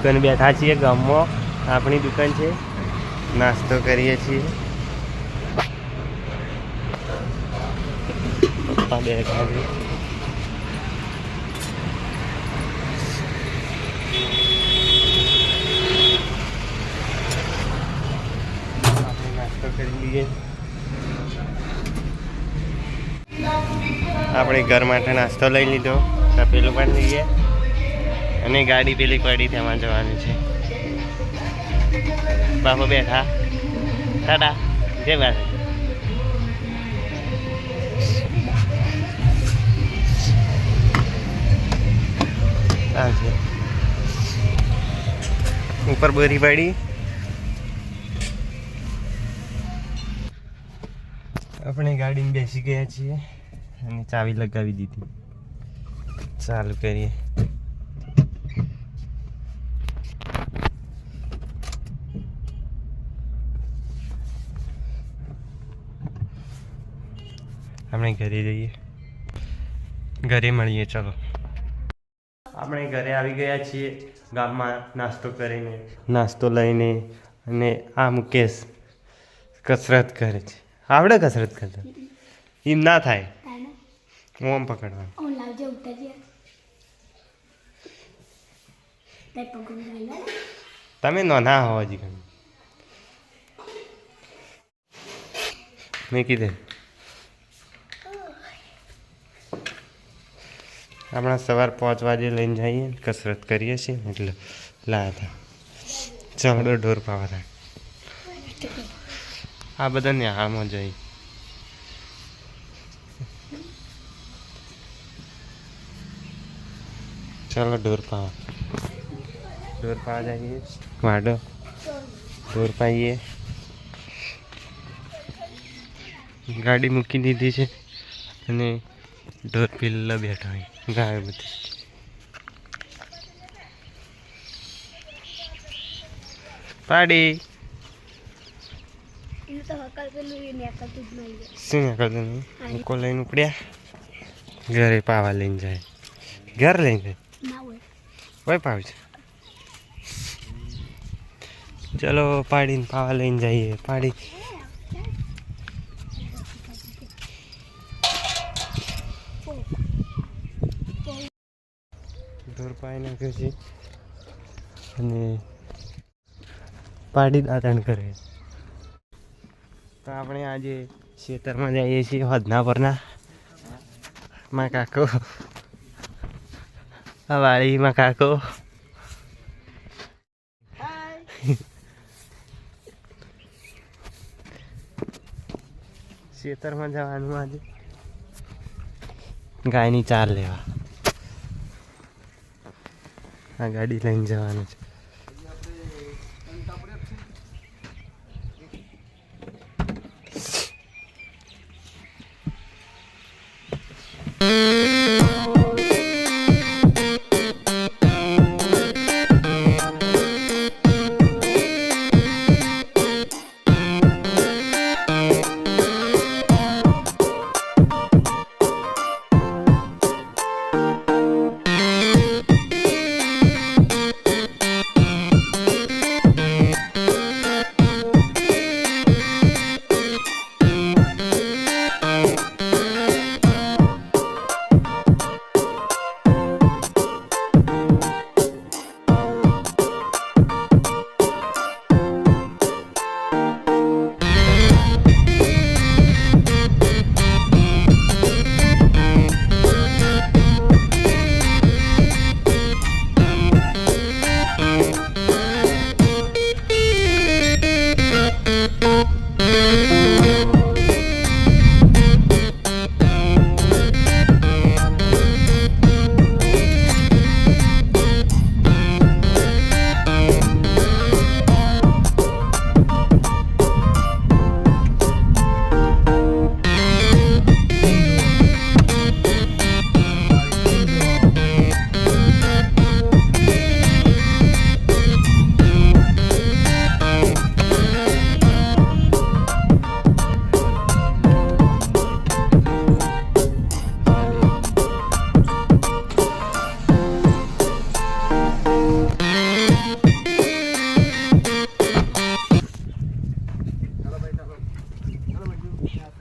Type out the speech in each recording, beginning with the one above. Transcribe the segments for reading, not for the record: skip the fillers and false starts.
દુકાન બેઠા છીએ ગામમાં આપણી દુકાન છે નાસ્તો કરીએ છીએ પપ્પા બેઠા છે આપણે નાસ્તો કરી લઈએ આપણે ઘર માટે નાસ્તો લઈ લીધો પેલું પણ લઈએ અને ગાડી પેલી પડી તેમાં જવાનું છે બાપુ બેઠા ટાટા જય બાદ ઉપર બોરી પડી આપણે ગાડીમાં બેસી ગયા છીએ અને ચાવી લગાવી દીધી ચાલુ કરીએ આપણે ઘરે જઈએ ઘરે મળીએ ચલો આપણે ઘરે આવી ગયા છીએ ગામમાં નાસ્તો કરીને નાસ્તો લઈને અને આ મુકેશ કસરત કરે છે આવડે કસરત કરતા એમ ના થાય ઓમ પકડવાનું તમે નાના હો હજી ઘણી મેં કીધું આપણા સવાર 5 વાગે લઈને જઈએ કસરત કરીએ છીએ એટલે લાયા હતા ચાલો ઢોર પાવા થાય આ બધા ન્યાહાળમાં જઈ ચાલો ઢોર પાવા જઈએ વાડો ઢોર પાઈએ ગાડી મૂકી દીધી છે અને ઢોર પીલા બેઠા હોય ગાય બધી પાડી શું કરતું નહીં કો લઈને ઉપડ્યા ઘરે પાવા લઈને જાય ઘર લઈને જાય હોય પાવ છે ચલો પાડીને પાવા લઈને જઈએ પાડી ઢોર પાઈ નાખ્યો છે અને પાડી દાંતણ કરે તો આપણે આજે ખેતરમાં જઈએ છીએ hodના પરના માં કાકો આ વાડીમાં કાકો ખેતરમાં જવાનું આજે ગાયની ચાર લેવા આ ગાડી લઈને જવાનું છે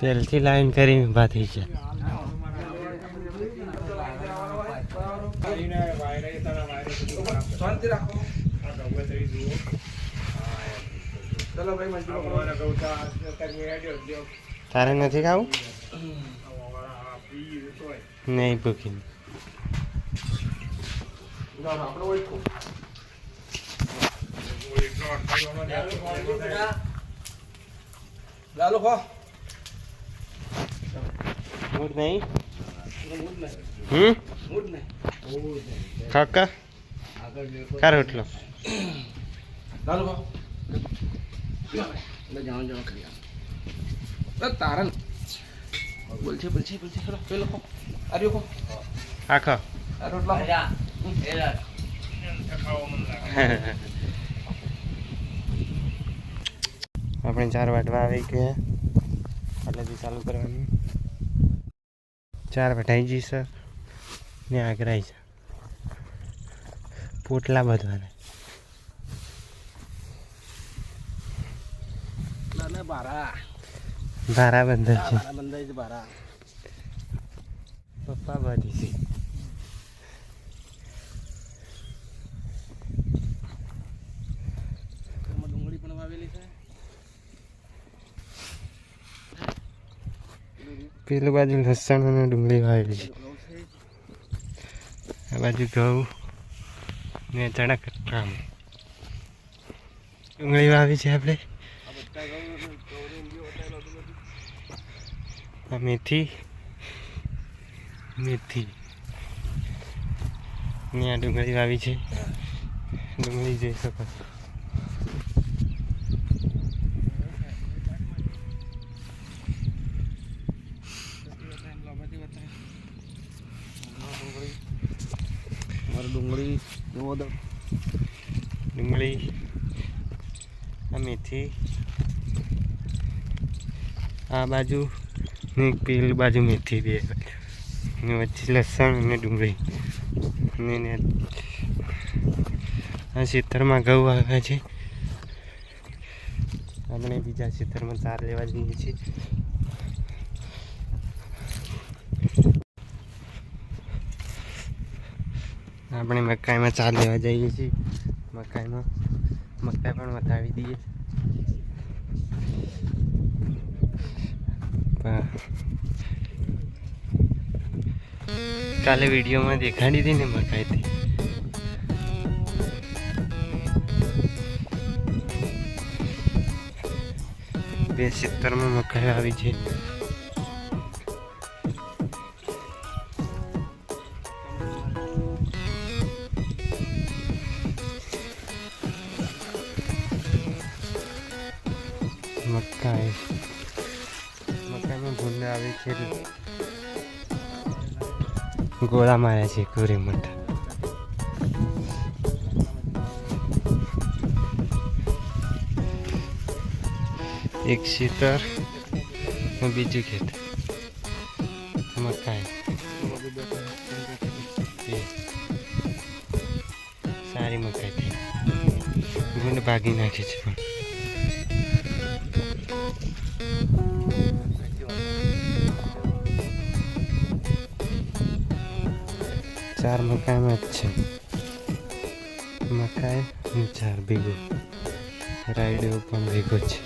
પહેલથી લાઈન કરી ઊભા થઈ છે. તારે નથી ખાવું? નહીં ભૂખી. મૂડ નહીં? કાકા કા રોટલો તારણ બોલશે પેલો આર્યો કો આખો આ રોટલા આપણે 4 વાટવા આવી ગયા એટલેથી ચાલુ કરવાનું. 4 વટાઈ જઈ સર ને આગ્રાઈ છે પોટલા બધવાને ભારા બંદર છે. પપ્પા બધી છે. ડુંગળી પણ વાવેલી છે. પેલું બાજુ લસણ અને ડુંગળી વાવેલી છે. આ બાજુ ઘઉં ને ચણા કામ ડુંગળી વાવી છે આપણે. આ મેથી ને આ ડુંગળી વાવી છે. ડુંગળી જોઈ શકો છો. ડુંગળી આ મેથી આ બાજુ ને પેલી બાજુ મેથી બે ને વચ્ચે લસણ અને ડુંગળી ને આ ખેતરમાં ઘઉં આવ્યા છે. આપણે બીજા ખેતરમાં ચાર લેવા જઈએ છીએ. આપણે મકાઈમાં ચાર લેવા જઈએ છીએ. મકાઈ પણ વટાવી દઈએ. કાલે વિડીયોમાં દેખાડી હતી ને મકાઈથી. બે ખેતરમાં મકાઈ આવી છે. મકાઈમાં ભૂંડ આવે છે. ગોળા માર્યા છે કોરે મોટા. એક ખેતર બીજું ખેતર મકાઈ સારી મકાઈ થઈ. ભૂંડ ભાગી નાખે છે. પણ ચાર મકાઈમાં જ છે. મકાઈ અને 4 ભેગો રાયડો પણ ભેગો છે.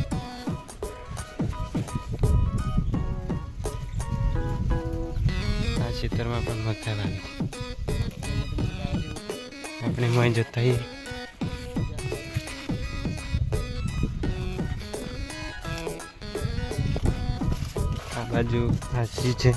આ ખેતરમાં પણ મકાઈ વાવી. આપણે મોય જતા આ બાજુ હાસી છે.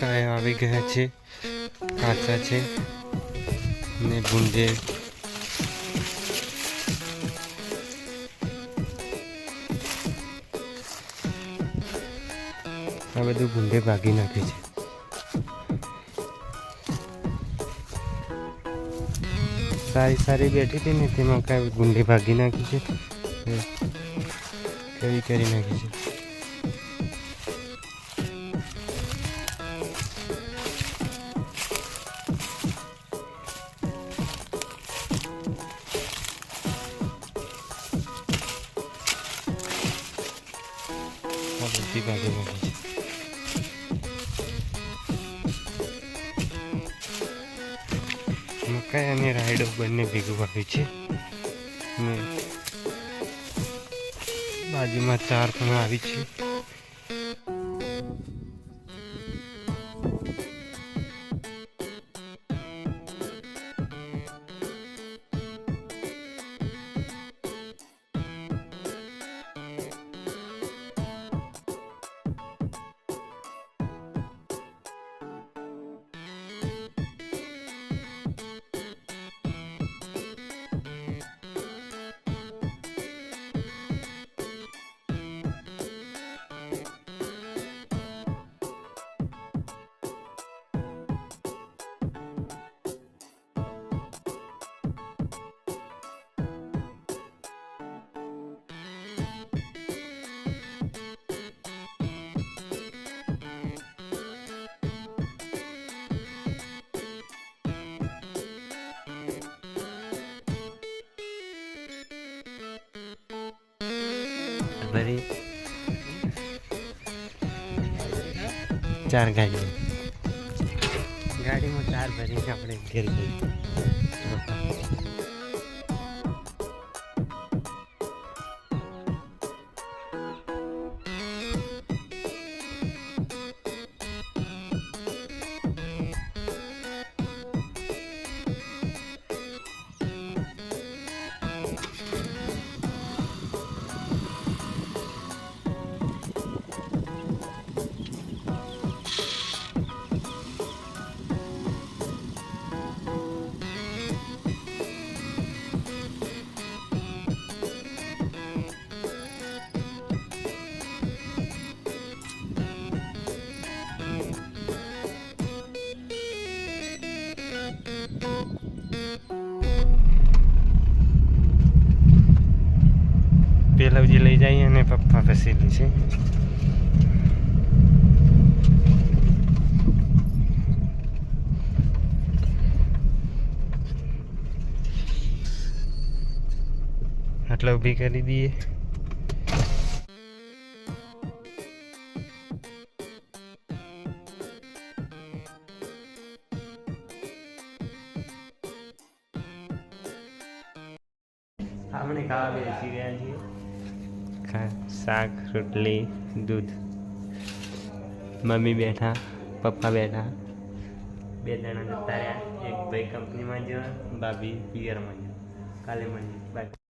મકાઈ આવી ગયા છે. કાચા છે ને ભૂંડે આ બધું ભૂંડે ભાગી નાખે છે. સારી બેઠી હતી ને તેમાં કાંઈ ગુંડી ભાગી નાખી છે, કેવી કરી નાખી છે. બધી ભાગી નાખી છે. મકાઈ અને રાયડો બંને ભેગું વાવ્યું છે ને બાજુમાં ચાર પણ આવી છે. ભરી 4 ગાડીમાં 4 ભરીને આપણે ઘેર જઈએ. પેલા લઈ જઈએ અને પપ્પા ફસેલી છે. આટલા ઊભી કરી દઈએ. આપણે ખાવા બેસી ગયા છીએ. શાક, રોટલી, દૂધ. મમ્મી બેઠા, પપ્પા બેઠા, 2 જણા જતા રહ્યા. એક ભાઈ કંપનીમાં ગયો, ભાભી પિયરમાં ગયો. કાલે મળીએ. બાય.